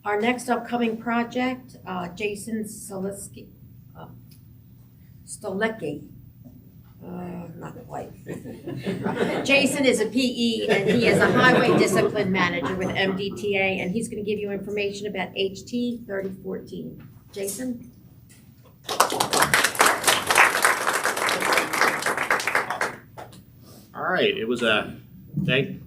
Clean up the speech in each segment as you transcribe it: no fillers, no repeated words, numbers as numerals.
Our next upcoming project, Jason Stolecki, not quite. Jason is a PE and he is a highway discipline manager with MDTA, and he's going to give you information about HT 3014. Jason? All right, it was a thank.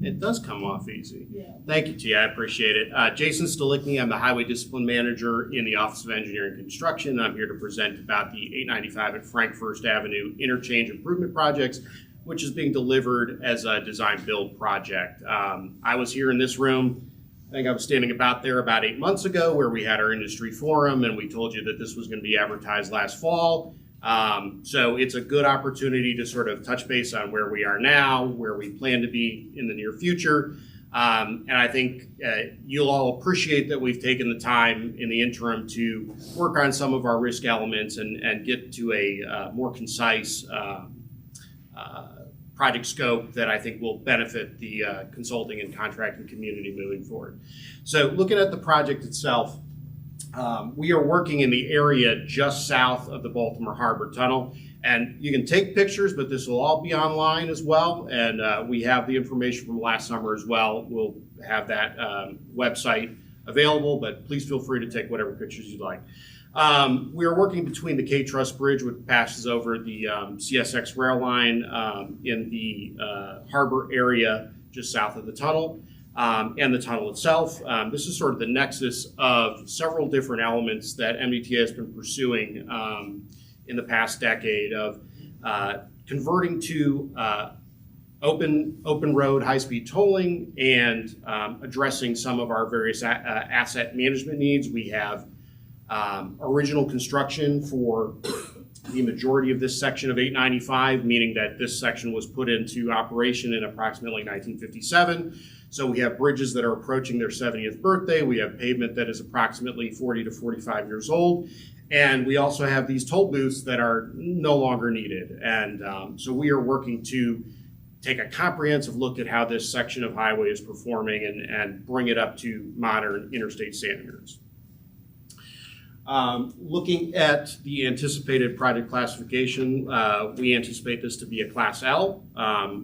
It does come off easy. Thank you, Tia. I appreciate it. Jason Stolecki, I'm the Highway Discipline Manager in the Office of Engineering and Construction. I'm here to present about the 895 at Frunkfurst Avenue Interchange Improvement Projects, which is being delivered as a design-build project. I was here in this room, I think I was standing about 8 months ago, where we had our industry forum, and we told you that this was going to be advertised last fall. So it's a good opportunity to sort of touch base on where we are now, where we plan to be in the near future. And I think you'll all appreciate that we've taken the time in the interim to work on some of our risk elements and get to a more concise project scope that I think will benefit the consulting and contracting community moving forward. So looking at the project itself, we are working in the area just south of the Baltimore Harbor Tunnel, and you can take pictures, but this will all be online as well, and we have the information from last summer as well. We'll have that website available, but please feel free to take whatever pictures you'd like. We are working between the K-Truss Bridge, which passes over the CSX rail line in the harbor area just south of the tunnel. And the tunnel itself. This is sort of the nexus of several different elements that MDTA has been pursuing in the past decade of converting to open road high-speed tolling and addressing some of our various asset management needs. We have original construction for the majority of this section of 895, meaning that this section was put into operation in approximately 1957. So we have bridges that are approaching their 70th birthday. We have pavement that is approximately 40 to 45 years old. And we also have these toll booths that are no longer needed. And so we are working to take a comprehensive look at how this section of highway is performing and bring it up to modern interstate standards. Looking at the anticipated project classification, we anticipate this to be a Class L,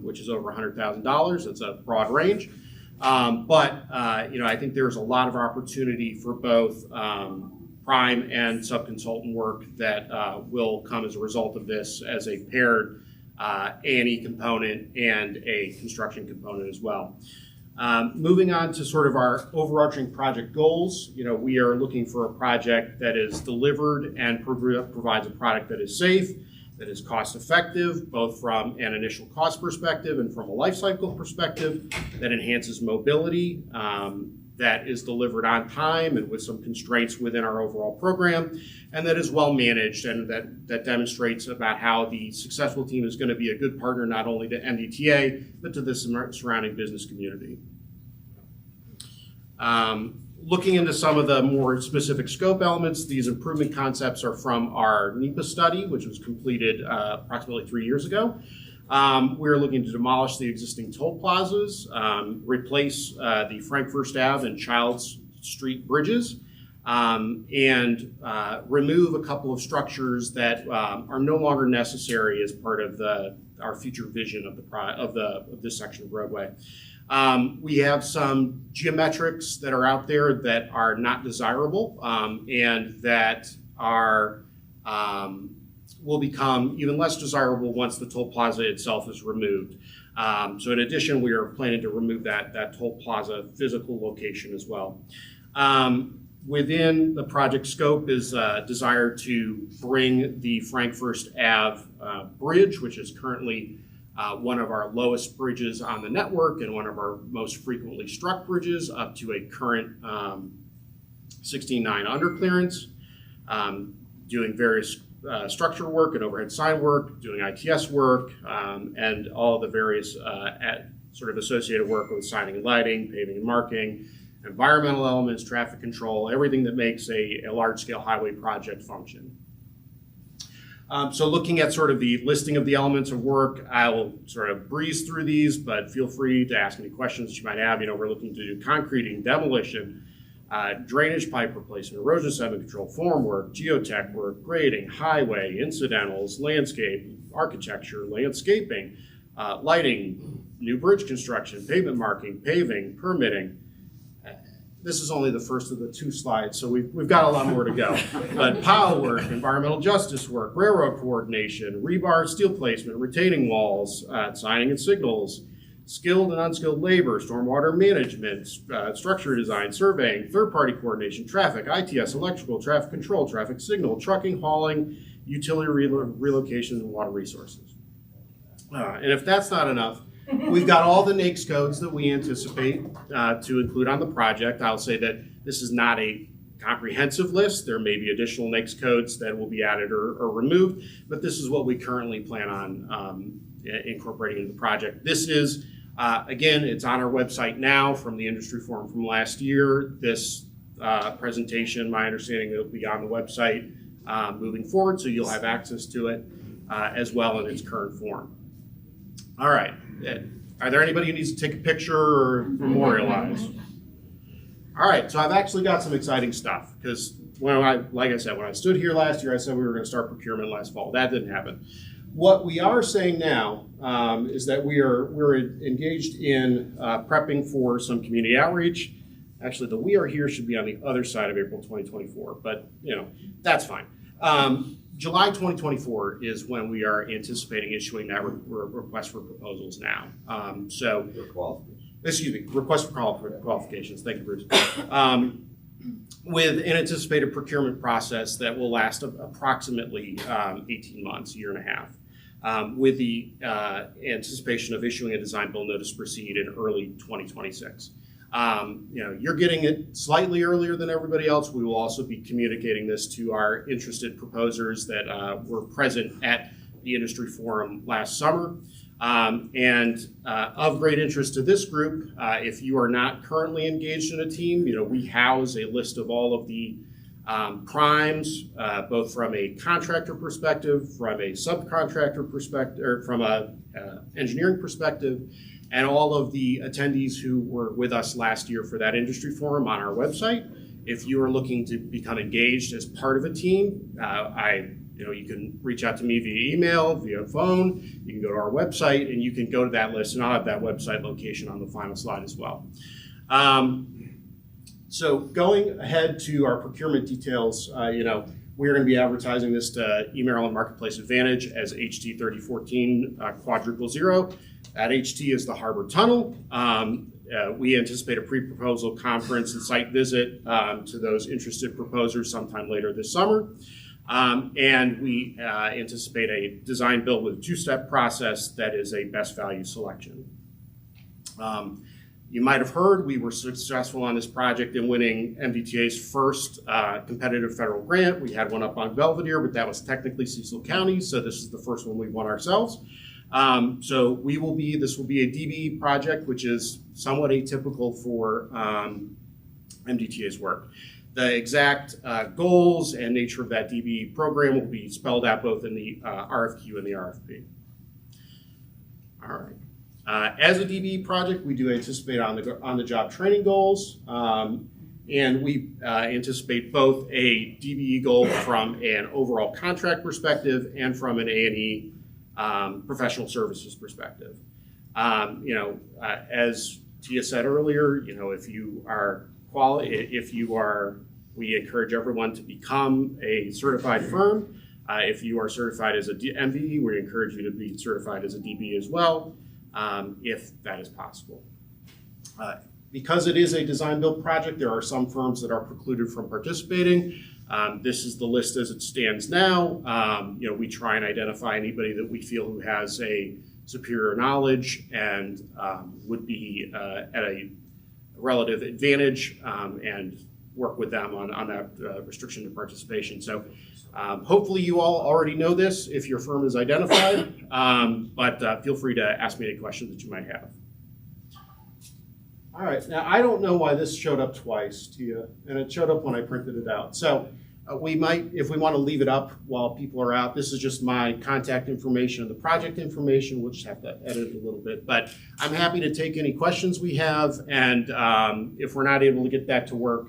which is over $100,000. It's a broad range. But I think there's a lot of opportunity for both prime and subconsultant work that will come as a result of this as a paired A&E component and a construction component as well. Moving on to sort of our overarching project goals, we are looking for a project that is delivered and provides a product that is safe, that is cost effective, both from an initial cost perspective and from a life cycle perspective, that enhances mobility, that is delivered on time and with some constraints within our overall program, and that is well managed, and that demonstrates about how the successful team is going to be a good partner not only to MDTA, but to the surrounding business community. Looking into some of the more specific scope elements, these improvement concepts are from our NEPA study, which was completed approximately 3 years ago. We're looking to demolish the existing toll plazas, replace the Frunkfurst Ave and Childs Street bridges, and remove a couple of structures that are no longer necessary as part of our future vision of this section of roadway. We have some geometrics that are out there that are not desirable and that will become even less desirable once the toll plaza itself is removed. So in addition, we are planning to remove that toll plaza physical location as well. Within the project scope is a desire to bring the Frunkfurst Ave bridge, which is currently one of our lowest bridges on the network and one of our most frequently struck bridges, up to a current 16.9 underclearance, doing various structural work and overhead sign work, doing ITS work, and all of the various sort of associated work with signing and lighting, paving and marking, environmental elements, traffic control, everything that makes a large-scale highway project function. So looking at sort of the listing of the elements of work, I will sort of breeze through these, but feel free to ask any questions that you might have. We're looking to do concreting, demolition, drainage pipe replacement, erosion sediment control, form work, geotech work, grading, highway, incidentals, landscape, architecture, landscaping, lighting, new bridge construction, pavement marking, paving, permitting. This is only the first of the 2 slides, so we've got a lot more to go. But pile work, environmental justice work, railroad coordination, rebar steel placement, retaining walls, signing and signals, skilled and unskilled labor, stormwater management, structure design, surveying, third-party coordination, traffic, ITS, electrical, traffic control, traffic signal, trucking, hauling, utility relocation, and water resources. And if that's not enough, we've got all the NAICS codes that we anticipate to include on the project. I'll say that this is not a comprehensive list. There may be additional NAICS codes that will be added or removed, but this is what we currently plan on incorporating into the project. This is, again, it's on our website now from the industry forum from last year. This presentation, my understanding, will be on the website moving forward, so you'll have access to it as well in its current form. All right. Are there anybody who needs to take a picture or memorialize? All right, so I've actually got some exciting stuff because like I said, when I stood here last year, I said we were going to start procurement last fall. That didn't happen. What we are saying now is that we're engaged in prepping for some community outreach. Actually, the "we are here" should be on the other side of April 2024, but that's fine. July 2024 is when we are anticipating issuing that request for proposals now. Request for qualifications. Thank you, Bruce. With an anticipated procurement process that will last approximately 18 months, a year and a half, with the anticipation of issuing a design build notice to proceed in early 2026. You're getting it slightly earlier than everybody else. We will also be communicating this to our interested proposers that were present at the industry forum last summer. Of great interest to this group, if you are not currently engaged in a team, we house a list of all of the primes, both from a contractor perspective, from a subcontractor perspective, or from a engineering perspective, and all of the attendees who were with us last year for that industry forum on our website. If you are looking to become engaged as part of a team, you can reach out to me via email, via phone. You can go to our website, and you can go to that list, and I'll have that website location on the final slide as well. So going ahead to our procurement details, we're going to be advertising this to eMaryland Marketplace Advantage as HT3014 quadruple 0. At HT is the Harbor Tunnel. We anticipate a pre-proposal conference and site visit to those interested proposers sometime later this summer. And we anticipate a design build with a 2-step process that is a best value selection. You might have heard we were successful on this project in winning MDTA's first competitive federal grant. We had one up on Belvedere, but that was technically Cecil County, so this is the first one we've won ourselves. So this will be a DBE project, which is somewhat atypical for MDTA's work. The exact goals and nature of that DBE program will be spelled out both in the RFQ and the RFP. All right. As a DBE project, we do anticipate on-the-job training goals, and we anticipate both a DBE goal from an overall contract perspective and from an A&E professional services perspective. As Tia said earlier, we encourage everyone to become a certified firm. If you are certified as a MVE, we encourage you to be certified as a DB as well, if that is possible. Because it is a design-build project, there are some firms that are precluded from participating. This is the list as it stands now. We try and identify anybody that we feel who has a superior knowledge and would be at a relative advantage and work with them on that restriction to participation. So hopefully you all already know this if your firm is identified, but feel free to ask me any questions that you might have. All right, now I don't know why this showed up twice, Tia, and it showed up when I printed it out. So We might, if we want to leave it up while people are out, this is just my contact information and the project information. We'll just have to edit it a little bit. But I'm happy to take any questions we have. And if we're not able to get that to work,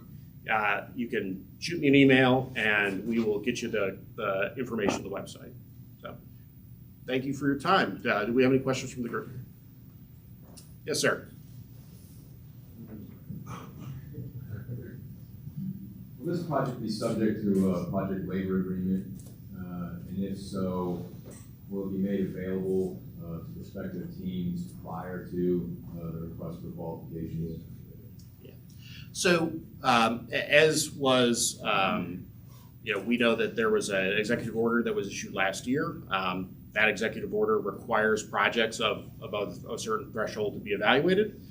you can shoot me an email and we will get you the information on the website. So thank you for your time. Do we have any questions from the group? Yes, sir. Will this project be subject to a project labor agreement? And if so, will it be made available to prospective teams prior to the request for qualifications? Yeah. So as was, we know that there was an executive order that was issued last year. That executive order requires projects above a certain threshold to be evaluated.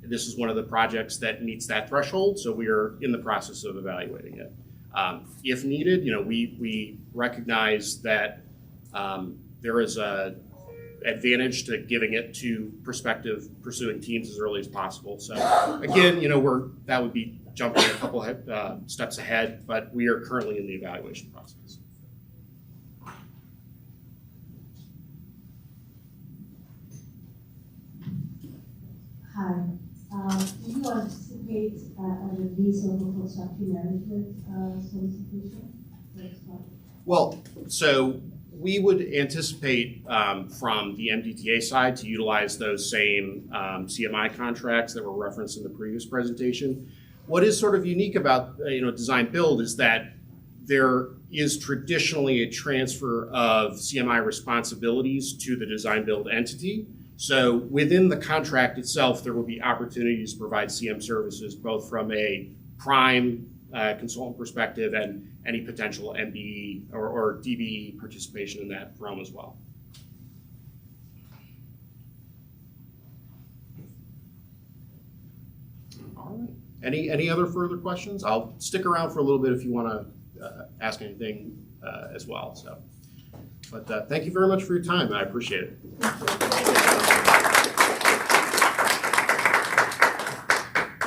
This is one of the projects that meets that threshold, so we are in the process of evaluating it. If needed, we recognize that there is an advantage to giving it to prospective pursuing teams as early as possible. So again, that would be jumping a couple steps ahead, but we are currently in the evaluation process. Hi. Do you anticipate a release of a construction management solicitation? Well, so we would anticipate from the MDTA side to utilize those same CMI contracts that were referenced in the previous presentation. What is sort of unique about design build is that there is traditionally a transfer of CMI responsibilities to the design build entity. So within the contract itself, there will be opportunities to provide CM services, both from a prime consultant perspective and any potential MBE or DBE participation in that realm as well. All right. Any other further questions? I'll stick around for a little bit if you want to ask anything as well. So, but thank you very much for your time. I appreciate it.